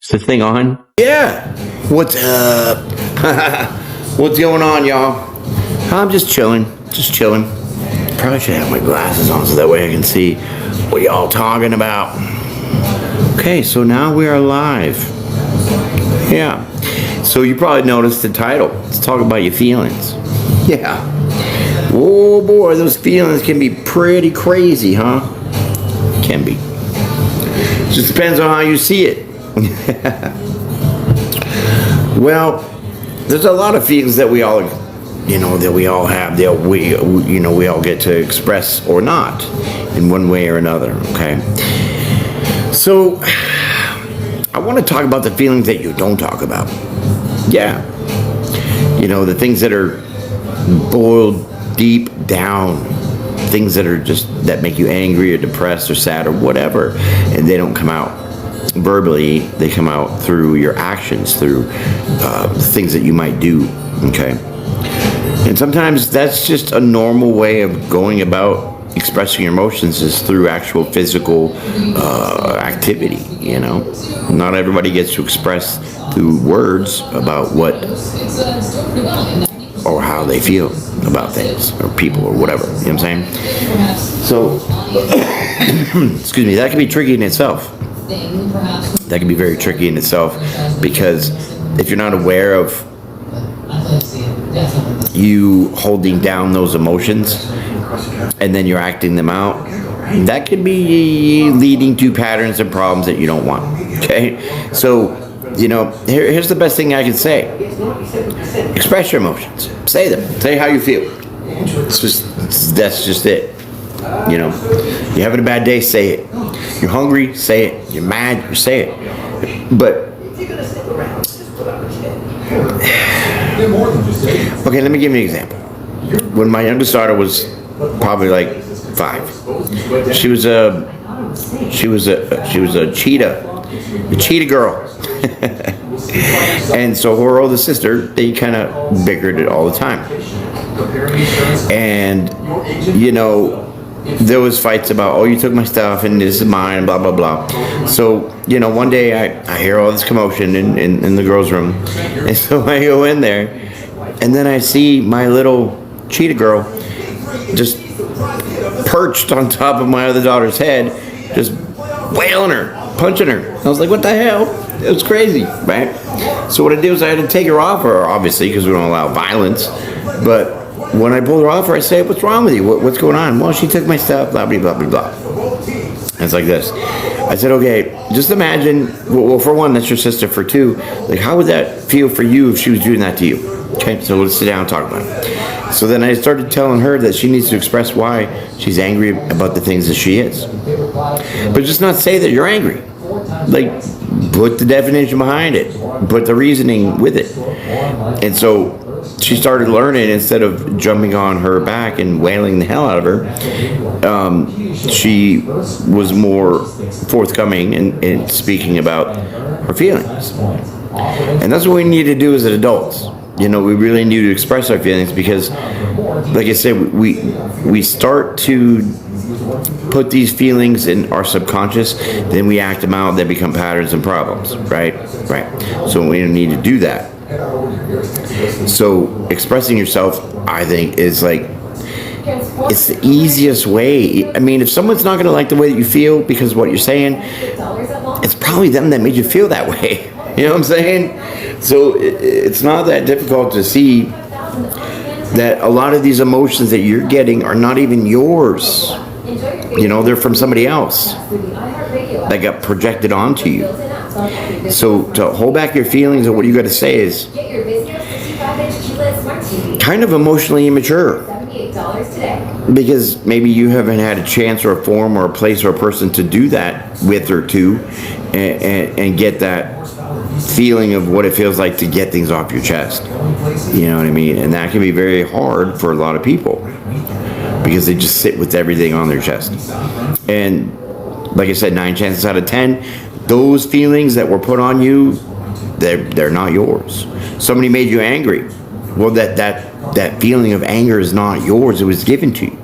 Is this thing on? Yeah. What's up? What's going on, y'all? I'm just chilling. Just chilling. Probably should have my glasses on so that way I can see what y'all talking about. Okay, so now we are live. Yeah. So you probably noticed the title. Let's talk about your feelings. Yeah. Oh boy, those feelings can be pretty crazy, huh? Can be. Just depends on how you see it. Well, there's a lot of feelings that we all, have. We all get to express or not in one way or another. Okay. So, I want to talk about the feelings that you don't talk about. Yeah. The things that are boiled deep down. Things that make you angry or depressed or sad or whatever, and they don't come out verbally. They come out through your actions, through things that you might do. Okay, and sometimes that's just a normal way of going about expressing your emotions, is through actual physical activity. Not everybody gets to express through words about what or how they feel about things or people or whatever. You know what I'm saying? So, excuse me, that can be tricky in itself. That can be very tricky in itself, because if you're not aware of you holding down those emotions and then you're acting them out, that could be leading to patterns and problems that you don't want. Okay? So, here's the best thing I can say. Express your emotions. Say them. Say how you feel. That's just it. You're having a bad day, say it. You're hungry, say it. You're mad, say it. But okay, let me give you an example. When my youngest daughter was probably like 5, she was a cheetah girl. And so her older sister, they kind of bickered it all the time. And, there was fights about, oh, you took my stuff and this is mine, blah, blah, blah. So, one day I hear all this commotion in the girls' room. And so I go in there, and then I see my little cheetah girl just perched on top of my other daughter's head, just wailing her, punching her. I was like, what the hell? It was crazy, right? So what I did was I had to take her off her, obviously, because we don't allow violence. But when I pulled her off her, I said, what's wrong with you? What's going on? Well, she took my stuff, blah, blah, blah, blah, blah. And it's like this. I said, okay, just imagine, well, for one, that's your sister. For two, like, how would that feel for you if she was doing that to you? Okay, so let's sit down and talk about it. So then I started telling her that she needs to express why she's angry about the things that she is. But just not say that you're angry. Like, put the definition behind it. Put the reasoning with it. And so she started learning, instead of jumping on her back and wailing the hell out of her, she was more forthcoming in speaking about her feelings. And that's what we need to do as adults. We really need to express our feelings, because, like I said, we start to put these feelings in our subconscious, then we act them out, they become patterns and problems, right? So we don't need to do that. So expressing yourself, I think, is like, it's the easiest way. I mean, if someone's not going to like the way that you feel because of what you're saying, it's probably them that made you feel that way. You know what I'm saying? So it's not that difficult to see that a lot of these emotions that you're getting are not even yours. They're from somebody else that got projected onto you. So to hold back your feelings and what you got to say is kind of emotionally immature, because maybe you haven't had a chance or a form or a place or a person to do that with or to, and get that feeling of what it feels like to get things off your chest. You know what I mean? And that can be very hard for a lot of people, because they just sit with everything on their chest. And like I said, 9 chances out of 10, those feelings that were put on you, they're not yours. Somebody made you angry. Well, that feeling of anger is not yours. It was given to you.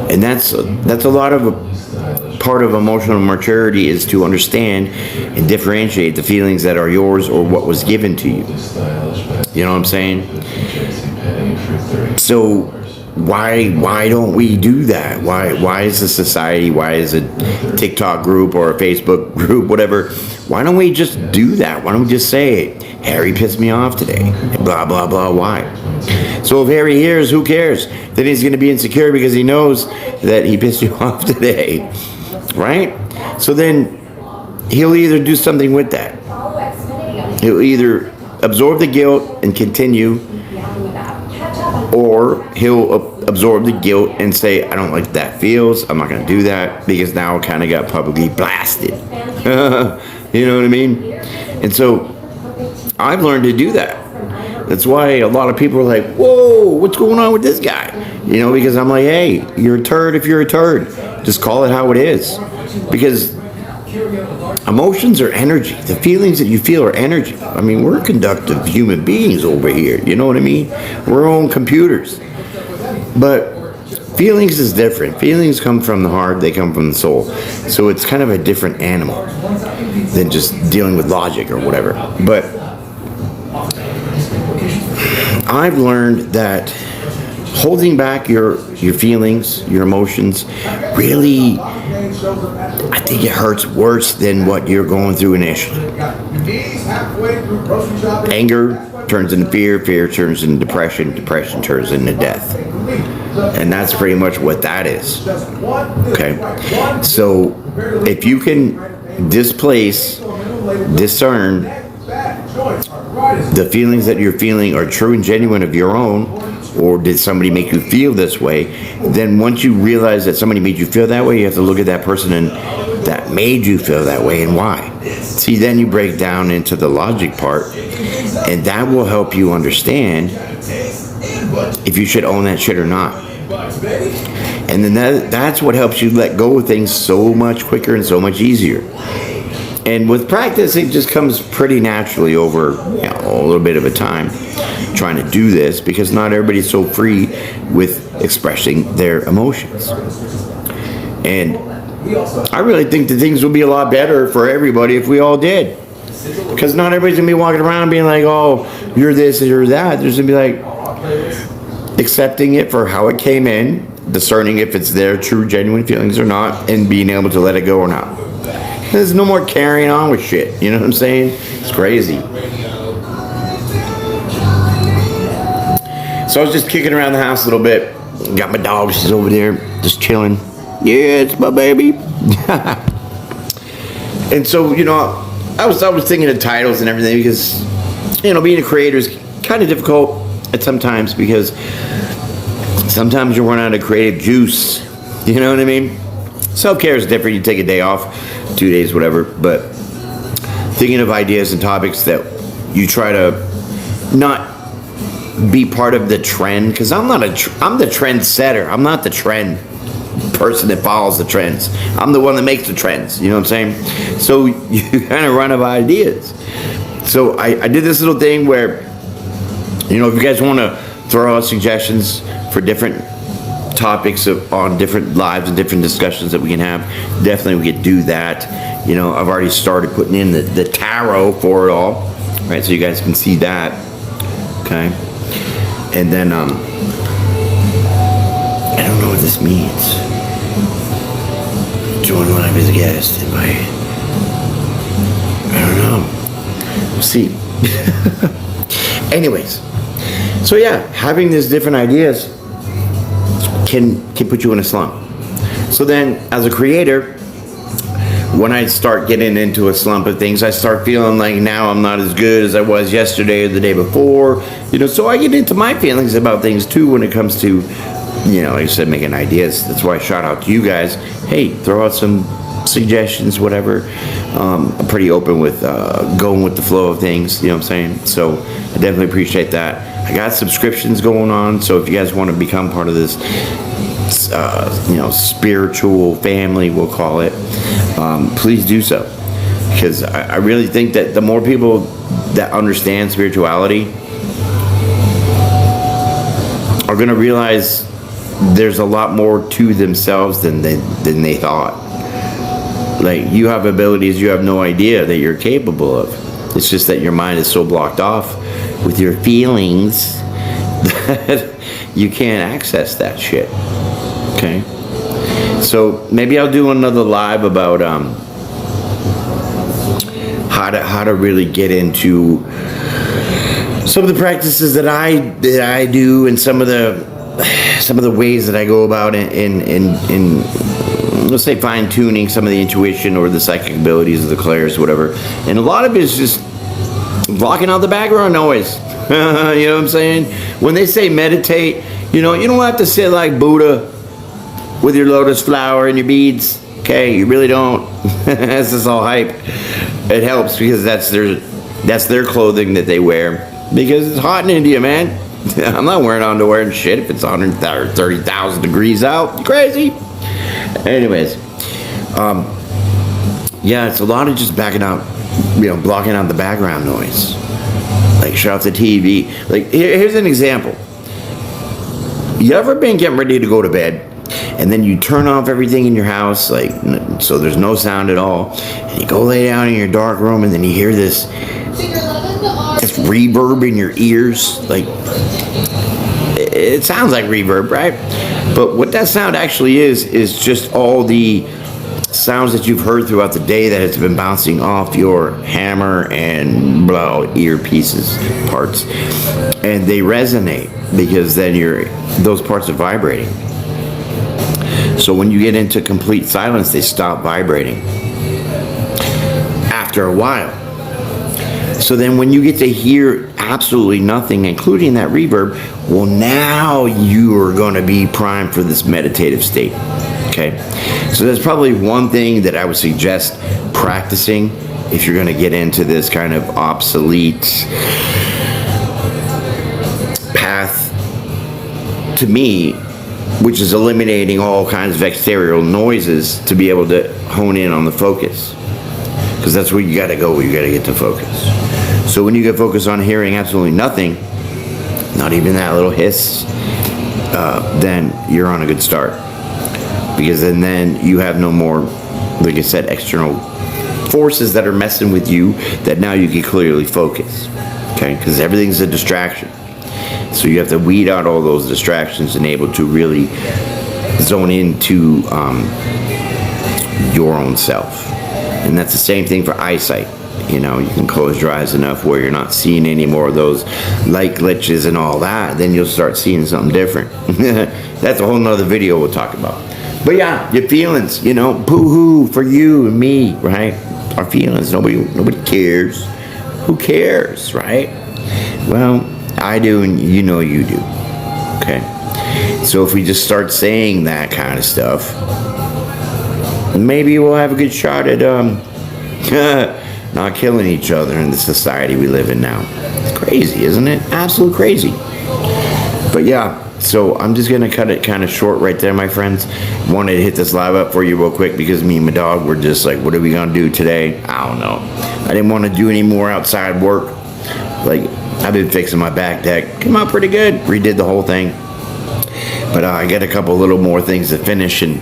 And that's a lot of part of emotional maturity is to understand and differentiate the feelings that are yours or what was given to you. You know what I'm saying? So why don't we do that? Why is a society, why is a TikTok group or a Facebook group, whatever, why don't we just do that? Why don't we just say, Harry pissed me off today, blah, blah, blah, why? So if Harry hears, who cares? Then he's going to be insecure because he knows that he pissed you off today, right? So then he'll either do something with that. He'll either absorb the guilt and continue, or he'll absorb the guilt and say, I don't like that feels, I'm not going to do that, because now it kind of got publicly blasted. You know what I mean? And so I've learned to do that. That's why a lot of people are like, whoa, what's going on with this guy? You know, because I'm like, hey, you're a turd if you're a turd. Just call it how it is. Because emotions are energy. The feelings that you feel are energy. I mean, we're conductive human beings over here. You know what I mean? We're our own computers. But feelings is different. Feelings come from the heart. They come from the soul. So it's kind of a different animal than just dealing with logic or whatever. But I've learned that holding back your feelings, your emotions, really, I think it hurts worse than what you're going through initially. Anger turns into fear, fear turns into depression, depression turns into death. And that's pretty much what that is. Okay? So if you can discern the feelings that you're feeling are true and genuine of your own, or did somebody make you feel this way, then once you realize that somebody made you feel that way, you have to look at that person and that made you feel that way and why. See, then you break down into the logic part, and that will help you understand if you should own that shit or not. And then that's what helps you let go of things so much quicker and so much easier. And with practice, it just comes pretty naturally over a little bit of a time trying to do this, because not everybody's so free with expressing their emotions. And I really think that things would be a lot better for everybody if we all did. Because not everybody's going to be walking around being like, oh, you're this or you're that. There's going to be like accepting it for how it came in, discerning if it's their true, genuine feelings or not, and being able to let it go or not. There's no more carrying on with shit. You know what I'm saying? It's crazy. So I was just kicking around the house a little bit. Got my dog. She's over there just chilling. Yeah, it's my baby. And so, I was thinking of titles and everything, because, being a creator is kind of difficult at some times, because sometimes you run out of creative juice. You know what I mean? Self-care is different. You take a day off, 2 days, whatever. But thinking of ideas and topics that you try to not be part of the trend, because I'm the trend setter. I'm not the trend person that follows the trends. I'm the one that makes the trends. You know what I'm saying? So you kind of run out of ideas. So I did this little thing where, if you guys want to throw out suggestions for different topics on different lives and different discussions that we can have, definitely we could do that. I've already started putting in the tarot for it all, right? So you guys can see that, okay? And then I don't know what this means. Join live as a guest invite. I don't know. We'll see. Anyways, so yeah, having these different ideas can put you in a slump. So then, as a creator, when I start getting into a slump of things, I start feeling like now I'm not as good as I was yesterday or the day before. So I get into my feelings about things too when it comes to, like I said, making ideas. That's why I shout out to you guys. Hey, throw out some suggestions, whatever. I'm pretty open with going with the flow of things. You know what I'm saying? So I definitely appreciate that. I got subscriptions going on, so if you guys want to become part of this, spiritual family, we'll call it, please do so. Because I really think that the more people that understand spirituality are going to realize there's a lot more to themselves than they thought. Like, you have abilities you have no idea that you're capable of. It's just that your mind is so blocked off with your feelings that you can't access that shit. Okay? So maybe I'll do another live about how to really get into some of the practices that I do, and some of the ways that I go about in let's say fine tuning some of the intuition or the psychic abilities of the clairs, whatever. And a lot of it is just blocking out the background noise. You know what I'm saying? When they say meditate, you don't have to sit like Buddha with your lotus flower and your beads. Okay, you really don't. That's just all hype. It helps because that's their clothing that they wear, because it's hot in India, man. I'm not wearing underwear and shit if it's 130,000 degrees out. You crazy? Anyways, yeah, it's a lot of just backing out, blocking out the background noise. Like, shut off the TV. Like, here's an example. You ever been getting ready to go to bed, and then you turn off everything in your house, like, so there's no sound at all, and you go lay down in your dark room, and then you hear this reverb in your ears? Like, it sounds like reverb, right? But what that sound actually is just all the sounds that you've heard throughout the day that has been bouncing off your hammer and earpieces parts, and they resonate because then those parts are vibrating. So when you get into complete silence, they stop vibrating after a while. So then when you get to hear absolutely nothing, including that reverb, well, now you are going to be primed for this meditative state. Okay? So that's probably one thing that I would suggest practicing if you're going to get into this kind of obsolete path, to me, which is eliminating all kinds of exterior noises to be able to hone in on the focus. Because that's where you got to go, you got to get to focus. So when you get focused on hearing absolutely nothing, not even that little hiss, then you're on a good start. Because then you have no more, like I said, external forces that are messing with you, that now you can clearly focus. Okay? Because everything's a distraction. So you have to weed out all those distractions and able to really zone into your own self. And that's the same thing for eyesight. You can close your eyes enough where you're not seeing any more of those light glitches and all that. Then you'll start seeing something different. That's a whole nother video we'll talk about. But yeah, your feelings, boo-hoo for you and me, right? Our feelings, nobody cares. Who cares, right? Well, I do, and you do. Okay? So if we just start saying that kind of stuff, maybe we'll have a good shot at not killing each other in the society we live in now. It's crazy, isn't it? Absolute crazy. But yeah, so I'm just going to cut it kind of short right there, my friends. Wanted to hit this live up for you real quick because me and my dog were just like, what are we going to do today? I don't know. I didn't want to do any more outside work. Like, I've been fixing my back deck. Came out pretty good. Redid the whole thing. But I got a couple little more things to finish, and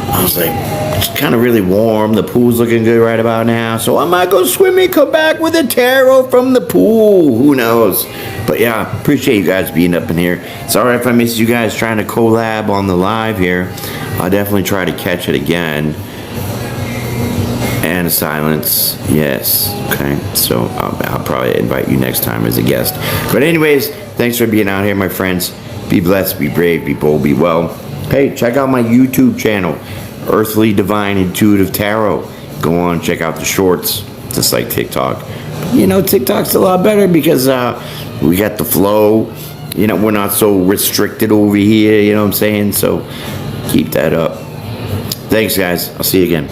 I was like, it's kind of really warm. The pool's looking good right about now. So I might go swimming, come back with a tarot from the pool. Who knows? But yeah, appreciate you guys being up in here. Sorry if I missed you guys trying to collab on the live here. I'll definitely try to catch it again. And silence, yes. Okay, so I'll probably invite you next time as a guest. But anyways, thanks for being out here, my friends. Be blessed, be brave, be bold, be well. Hey, check out my YouTube channel, Earthly Divine Intuitive Tarot. Go on, check out the shorts, just like TikTok. TikTok's a lot better because we got the flow. We're not so restricted over here, you know what I'm saying? So keep that up. Thanks, guys. I'll see you again.